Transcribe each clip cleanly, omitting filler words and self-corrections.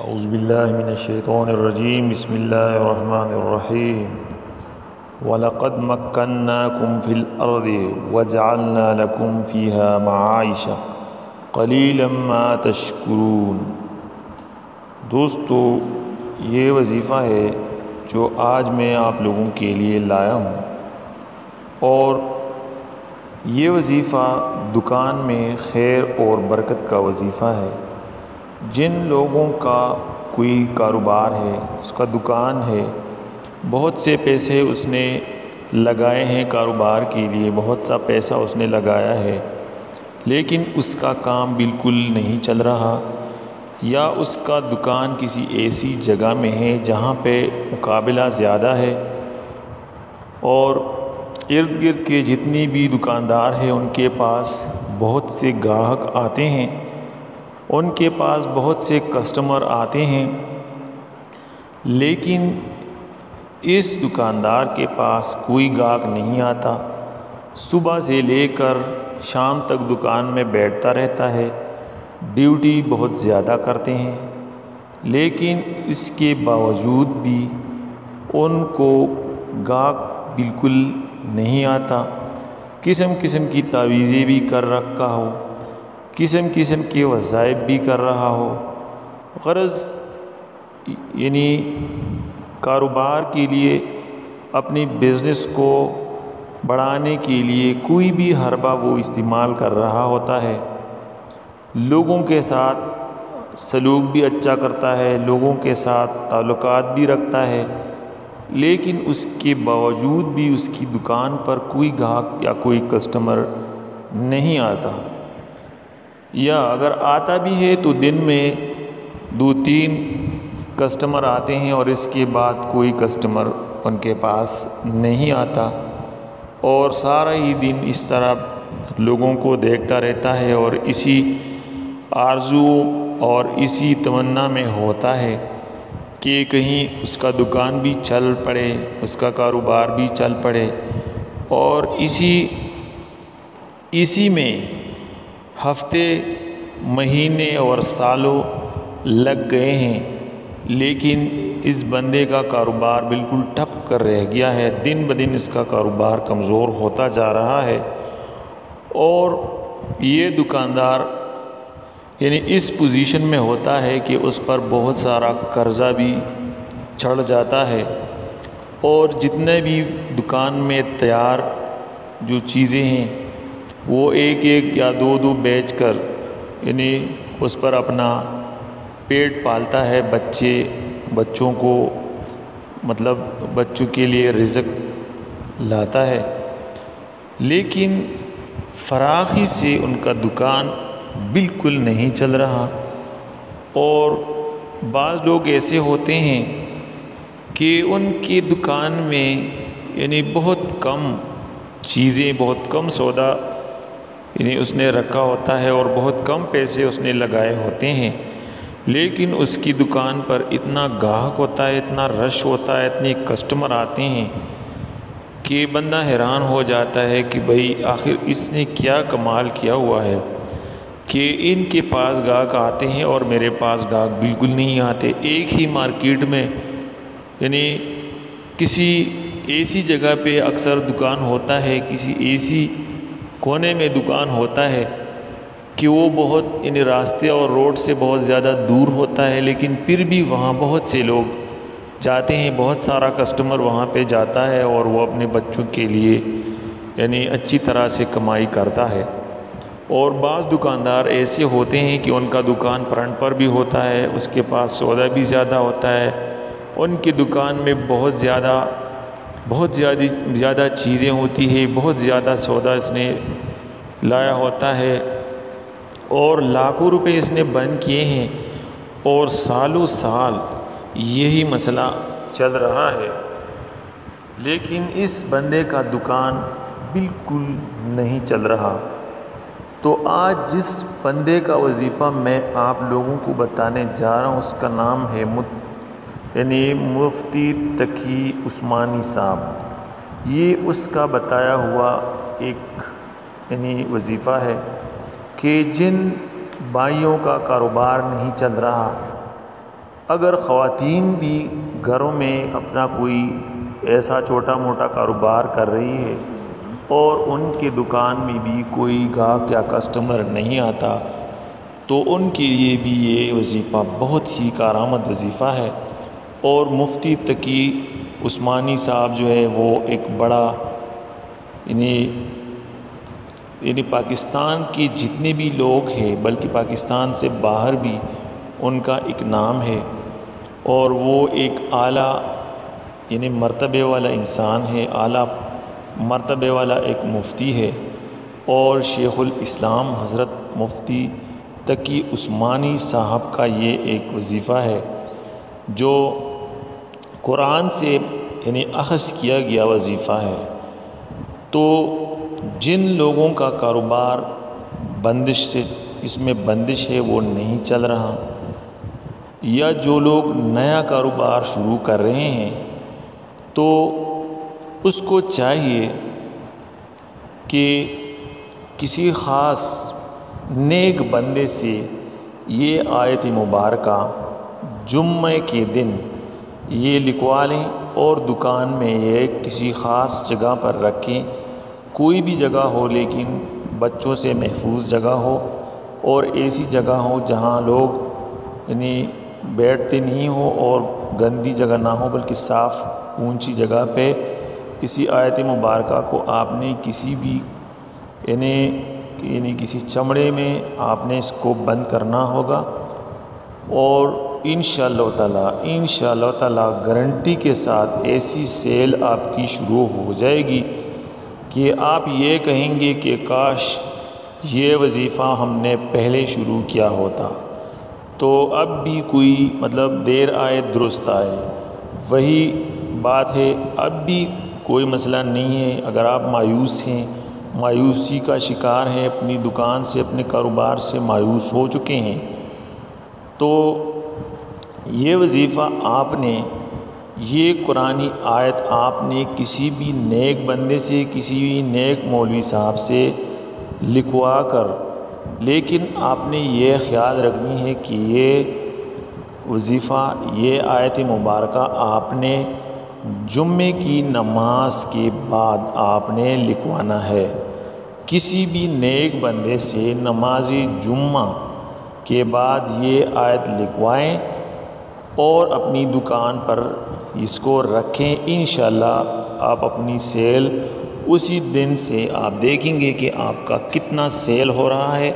اعوذ باللہ من الشیطان الرجیم بسم اللہ الرحمن الرحیم وَلَقَدْ مَكَّنَّاكُمْ فِي الْأَرْضِ وَجَعَلْنَا لَكُمْ فِيهَا مَعَائِشَ قَلِيلًا مَا تَشْكُرُونَ۔ دوستو، یہ وظیفہ ہے جو آج میں آپ لوگوں کے لیے لایا ہوں، اور یہ وظیفہ دکان میں خیر اور برکت کا وظیفہ ہے۔ جن لوگوں کا کوئی کاروبار ہے، اس کا دکان ہے، بہت سے پیسے اس نے لگائے ہیں کاروبار کے لیے، بہت سا پیسہ اس نے لگایا ہے، لیکن اس کا کام بالکل نہیں چل رہا، یا اس کا دکان کسی ایسی جگہ میں ہے جہاں پہ مقابلہ زیادہ ہے، اور ارد گرد کے جتنی بھی دکاندار ہیں ان کے پاس بہت سے گاہک آتے ہیں، ان کے پاس بہت سے کسٹمر آتے ہیں، لیکن اس دکاندار کے پاس کوئی گاہک نہیں آتا۔ صبح سے لے کر شام تک دکان میں بیٹھتا رہتا ہے، ڈیوٹی بہت زیادہ کرتے ہیں، لیکن اس کے باوجود بھی ان کو گاہک بالکل نہیں آتا۔ قسم قسم کی تعویذیں بھی کر رکھا ہو، قسم قسم کے وظائف بھی کر رہا ہو، غرض یعنی کاروبار کے لیے، اپنی بزنس کو بڑھانے کے لیے کوئی بھی حربہ وہ استعمال کر رہا ہوتا ہے، لوگوں کے ساتھ سلوک بھی اچھا کرتا ہے، لوگوں کے ساتھ تعلقات بھی رکھتا ہے، لیکن اس کے باوجود بھی اس کی دکان پر کوئی گاہک یا کوئی کسٹمر نہیں آتا، یا اگر آتا بھی ہے تو دن میں 2-3 کسٹمر آتے ہیں اور اس کے بعد کوئی کسٹمر ان کے پاس نہیں آتا، اور سارا ہی دن اس طرح لوگوں کو دیکھتا رہتا ہے، اور اسی آرزو اور اسی تمنا میں ہوتا ہے کہ کہیں اس کا دکان بھی چل پڑے، اس کا کاروبار بھی چل پڑے، اور اسی میں ہفتے، مہینے اور سالوں لگ گئے ہیں، لیکن اس بندے کا کاروبار بالکل ٹھپ کر رہ گیا ہے۔ دن بدن اس کا کاروبار کمزور ہوتا جا رہا ہے، اور یہ دکاندار یعنی اس پوزیشن میں ہوتا ہے کہ اس پر بہت سارا قرضہ بھی چڑھ جاتا ہے، اور جتنے بھی دکان میں تیار جو چیزیں ہیں وہ ایک ایک یا 2 بیچ کر یعنی اس پر اپنا پیٹ پالتا ہے، بچوں کو مطلب بچوں کے لیے رزق لاتا ہے، لیکن فراخی سے ان کا دکان بالکل نہیں چل رہا۔ اور بعض لوگ ایسے ہوتے ہیں کہ ان کی دکان میں یعنی بہت کم چیزیں، بہت کم سودا یعنی اس نے رکھا ہوتا ہے، اور بہت کم پیسے اس نے لگائے ہوتے ہیں، لیکن اس کی دکان پر اتنا گاہک ہوتا ہے، اتنا رش ہوتا ہے، اتنے کسٹمر آتے ہیں کہ بندہ حیران ہو جاتا ہے کہ بھئی آخر اس نے کیا کمال کیا ہوا ہے کہ ان کے پاس گاہک آتے ہیں اور میرے پاس گاہک بالکل نہیں آتے۔ ایک ہی مارکیٹ میں یعنی کسی ایسی جگہ پہ اکثر دکان ہوتا ہے، کسی ایسی کونے میں دکان ہوتا ہے کہ وہ بہت یعنی راستے اور روڈ سے بہت زیادہ دور ہوتا ہے، لیکن پھر بھی وہاں بہت سے لوگ جاتے ہیں، بہت سارا کسٹمر وہاں پہ جاتا ہے، اور وہ اپنے بچوں کے لیے یعنی اچھی طرح سے کمائی کرتا ہے۔ اور بعض دکاندار ایسے ہوتے ہیں کہ ان کا دکان فرنٹ پر بھی ہوتا ہے، اس کے پاس سودا بھی زیادہ ہوتا ہے، ان کی دکان میں بہت زیادہ چیزیں ہوتی ہیں، بہت زیادہ سودا اس نے لایا ہوتا ہے، اور لاکھوں روپے اس نے بند کیے ہیں، اور سالوں سال یہی مسئلہ چل رہا ہے، لیکن اس بندے کا دکان بالکل نہیں چل رہا۔ تو آج جس بندے کا وظیفہ میں آپ لوگوں کو بتانے جا رہا ہوں اس کا نام ہے یعنی مفتی تقی عثمانی صاحب۔ یہ اس کا بتایا ہوا ایک یعنی وظیفہ ہے کہ جن بھائیوں کا کاروبار نہیں چل رہا، اگر خواتین بھی گھروں میں اپنا کوئی ایسا چھوٹا موٹا کاروبار کر رہی ہے اور ان کے دکان میں بھی کوئی گاہک یا کسٹمر نہیں آتا تو ان کے لیے بھی یہ وظیفہ بہت ہی کارآمد وظیفہ ہے۔ اور مفتی تقی عثمانی صاحب جو ہے وہ ایک بڑا یعنی پاکستان کے جتنے بھی لوگ ہیں بلکہ پاکستان سے باہر بھی ان کا ایک نام ہے، اور وہ ایک اعلیٰ یعنی مرتبے والا انسان ہے، اعلیٰ مرتبے والا ایک مفتی ہے۔ اور شیخ الاسلام حضرت مفتی تقی عثمانی صاحب کا یہ ایک وظیفہ ہے جو قرآن سے یعنی اخذ کیا گیا وظیفہ ہے۔ تو جن لوگوں کا کاروبار بندش سے اس میں بندش ہے وہ نہیں چل رہا، یا جو لوگ نیا کاروبار شروع کر رہے ہیں تو اس کو چاہیے کہ کسی خاص نیک بندے سے یہ آیت مبارکہ جمعہ کے دن یہ لکھوا لیں اور دکان میں یہ کسی خاص جگہ پر رکھیں، کوئی بھی جگہ ہو لیکن بچوں سے محفوظ جگہ ہو اور ایسی جگہ ہو جہاں لوگ یعنی بیٹھتے نہیں ہو اور گندی جگہ نہ ہو بلکہ صاف اونچی جگہ پہ اسی آیت مبارکہ کو آپ نے کسی بھی یعنی کسی چمڑے میں آپ نے اس کو بند کرنا ہوگا، اور انشاءاللہ تعالیٰ گارنٹی کے ساتھ ایسی سیل آپ کی شروع ہو جائے گی کہ آپ یہ کہیں گے کہ کاش یہ وظیفہ ہم نے پہلے شروع کیا ہوتا، تو اب بھی کوئی دیر آئے درست آئے، وہی بات ہے۔ اب بھی کوئی مسئلہ نہیں ہے، اگر آپ مایوس ہیں، مایوسی کا شکار ہیں، اپنی دکان سے اپنے کاروبار سے مایوس ہو چکے ہیں، تو یہ وظیفہ آپ نے یہ قرآنی آیت آپ نے کسی بھی نیک بندے سے کسی بھی نیک مولوی صاحب سے لکھوا کر، لیکن آپ نے یہ خیال رکھنی ہے کہ یہ وظیفہ یہ آیت مبارکہ آپ نے جمعے کی نماز کے بعد آپ نے لکھوانا ہے۔ کسی بھی نیک بندے سے نماز جمعہ کے بعد یہ آیت لکھوائیں اور اپنی دکان پر اس کو رکھیں۔ انشاءاللہ آپ اپنی سیل اسی دن سے آپ دیکھیں گے کہ آپ کا کتنا سیل ہو رہا ہے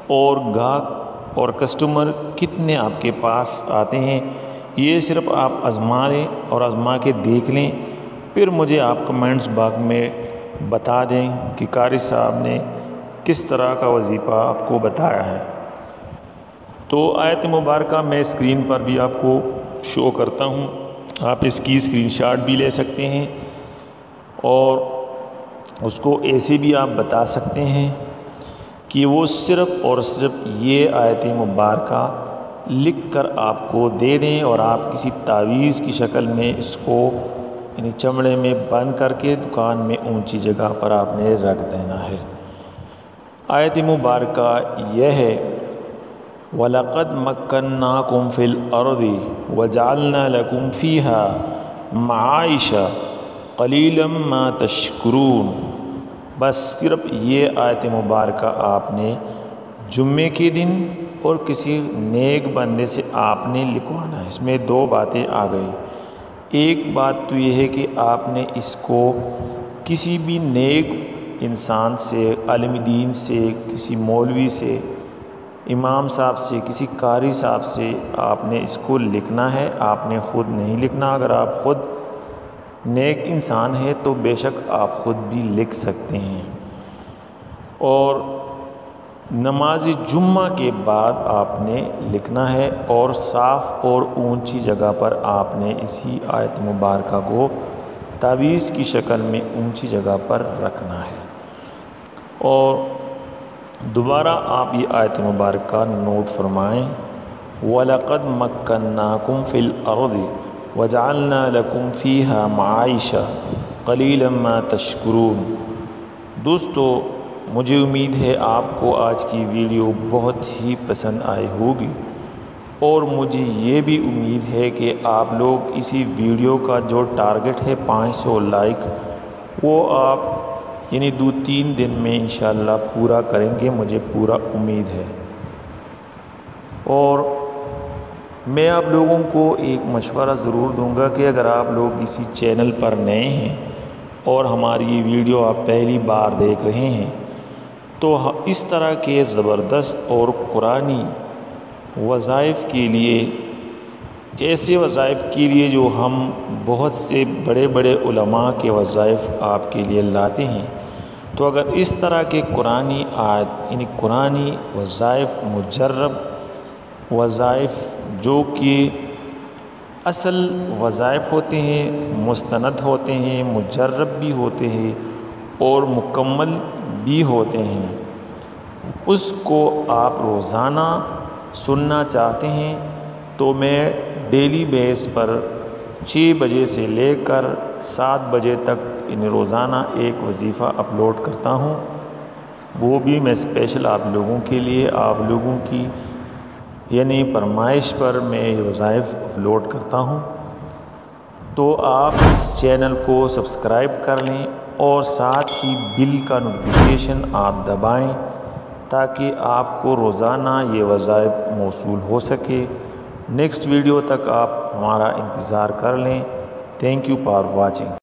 اور گاہک اور کسٹمر کتنے آپ کے پاس آتے ہیں۔ یہ صرف آپ آزما لیں اور آزما کے دیکھ لیں، پھر مجھے آپ کمنٹس باکس میں بتا دیں کہ قاری صاحب نے کس طرح کا وظیفہ آپ کو بتایا ہے۔ تو آیت مبارکہ میں اسکرین پر بھی آپ کو شو کرتا ہوں، آپ اس کی اسکرین شاٹ بھی لے سکتے ہیں اور اس کو ایسے بھی آپ بتا سکتے ہیں کہ وہ صرف اور صرف یہ آیت مبارکہ لکھ کر آپ کو دے دیں اور آپ کسی تعویذ کی شکل میں اس کو یعنی چمڑے میں بند کر کے دکان میں اونچی جگہ پر آپ نے رکھ دینا ہے۔ آیت مبارکہ یہ ہے وَلَقَدْ مَكَّنَّاكُمْ فِي الْأَرْضِ وَجَعَلْنَا لَكُمْ فِيهَا مَعَائِشَ قَلِيلًا مَا تَشْكُرُونَ۔ بس صرف یہ آیت مبارکہ آپ نے جمعے کے دن اور کسی نیک بندے سے آپ نے لکھوانا ہے۔ اس میں دو باتیں آ گئی، ایک بات تو یہ ہے کہ آپ نے اس کو کسی بھی نیک انسان سے، عالم دین سے، کسی مولوی سے، امام صاحب سے، کسی قاری صاحب سے آپ نے اس کو لکھنا ہے، آپ نے خود نہیں لکھنا۔ اگر آپ خود نیک انسان ہیں تو بے شک آپ خود بھی لکھ سکتے ہیں، اور نماز جمعہ کے بعد آپ نے لکھنا ہے اور صاف اور اونچی جگہ پر آپ نے اسی آیت مبارکہ کو تعویذ کی شکل میں اونچی جگہ پر رکھنا ہے۔ اور دوبارہ آپ یہ آیت مبارکہ نوٹ فرمائیں، وَلَقَدْ مَكَّنَّاكُمْ فِي الْأَرْضِ وَجَعَلْنَا لَكُمْ فِيهَا مَعَائِشَ قَلِيلًا مَا تَشْكُرُونَ۔ دوستو، مجھے امید ہے آپ کو آج کی ویڈیو بہت ہی پسند آئی ہوگی، اور مجھے یہ بھی امید ہے کہ آپ لوگ اسی ویڈیو کا جو ٹارگٹ ہے 500 لائک وہ آپ یعنی 2-3 دن میں انشاءاللہ پورا کریں گے، مجھے پورا امید ہے۔ اور میں آپ لوگوں کو ایک مشورہ ضرور دوں گا کہ اگر آپ لوگ کسی چینل پر نئے ہیں اور ہماری یہ ویڈیو آپ پہلی بار دیکھ رہے ہیں تو اس طرح کے زبردست اور قرآنی وظائف کے لیے، ایسے وظائف کے لیے جو ہم بہت سے بڑے بڑے علماء کے وظائف آپ کے لیے لاتے ہیں، تو اگر اس طرح کے قرآنی آیت یعنی قرآنی وظائف، مجرب وظائف جو کہ اصل وظائف ہوتے ہیں، مستند ہوتے ہیں، مجرب بھی ہوتے ہیں اور مکمل بھی ہوتے ہیں، اس کو آپ روزانہ سننا چاہتے ہیں تو میں ڈیلی بیس پر 6 بجے سے لے کر 7 بجے تک روزانہ ایک وظیفہ اپلوڈ کرتا ہوں، وہ بھی میں اسپیشل آپ لوگوں کے لیے، آپ لوگوں کی یعنی فرمائش پر میں یہ وظائف اپلوڈ کرتا ہوں۔ تو آپ اس چینل کو سبسکرائب کر لیں اور ساتھ ہی بل کا نوٹیفیکیشن آپ دبائیں تاکہ آپ کو روزانہ یہ وظائف موصول ہو سکے۔ نیکسٹ ویڈیو تک آپ ہمارا انتظار کر لیں۔ Thank you for watching.